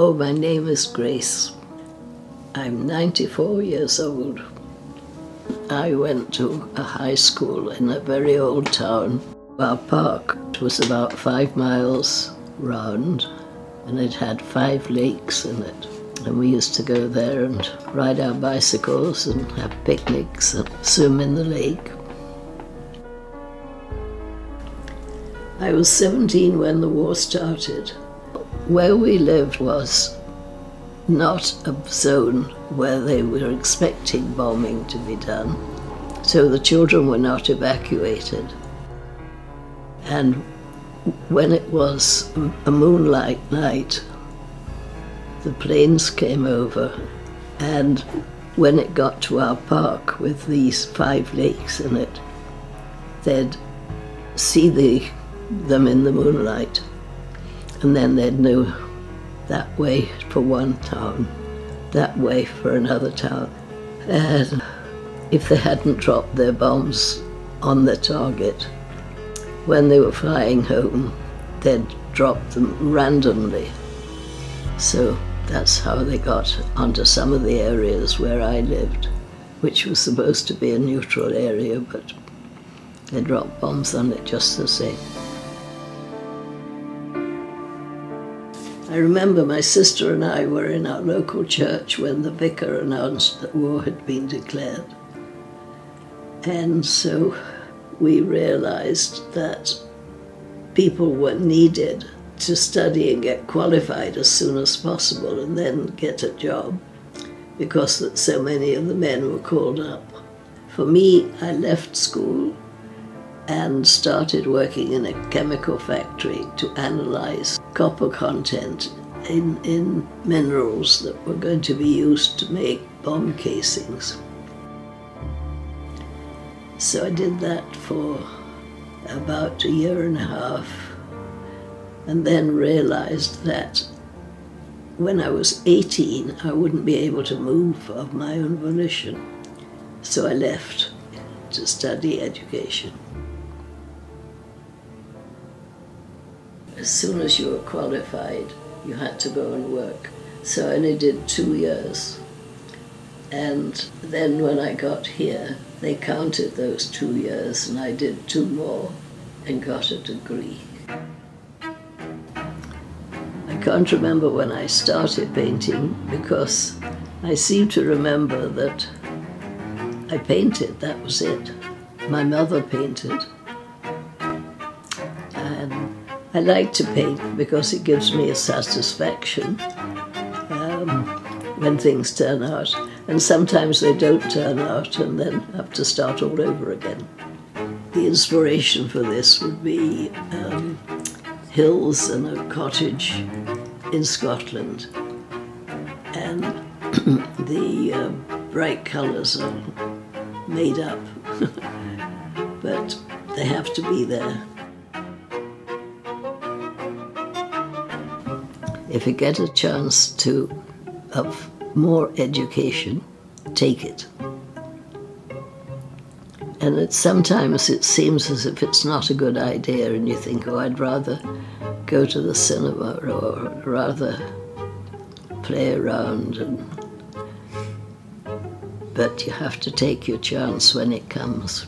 Oh, my name is Grace. I'm 94 years old. I went to a high school in a very old town. Our park was about 5 miles round, and it had 5 lakes in it. And we used to go there and ride our bicycles and have picnics and swim in the lake. I was 17 when the war started. Where we lived was not a zone where they were expecting bombing to be done, so the children were not evacuated. And when it was a moonlight night, the planes came over, and when it got to our park with these 5 lakes in it, they'd see them in the moonlight, and then they'd know that way for one town, that way for another town. And if they hadn't dropped their bombs on the target, when they were flying home, they'd drop them randomly. So that's how they got onto some of the areas where I lived, which was supposed to be a neutral area, but they dropped bombs on it just the same. I remember my sister and I were in our local church when the vicar announced that war had been declared. And so we realized that people were needed to study and get qualified as soon as possible and then get a job, because that so many of the men were called up. For me, I left school and started working in a chemical factory to analyze copper content in minerals that were going to be used to make bomb casings. So I did that for about 1.5 years, and then realized that when I was 18, I wouldn't be able to move of my own volition. So I left to study education. As soon as you were qualified, you had to go and work. So I only did 2 years. And then when I got here, they counted those 2 years, and I did 2 more and got a degree. I can't remember when I started painting, because I seem to remember that I painted, that was it. My mother painted. And I like to paint because it gives me a satisfaction when things turn out. And sometimes they don't turn out, and then have to start all over again. The inspiration for this would be hills and a cottage in Scotland. And the bright colours are made up, but they have to be there. If you get a chance of more education, take it. And sometimes it seems as if it's not a good idea, and you think, oh, I'd rather go to the cinema or rather play around. But you have to take your chance when it comes.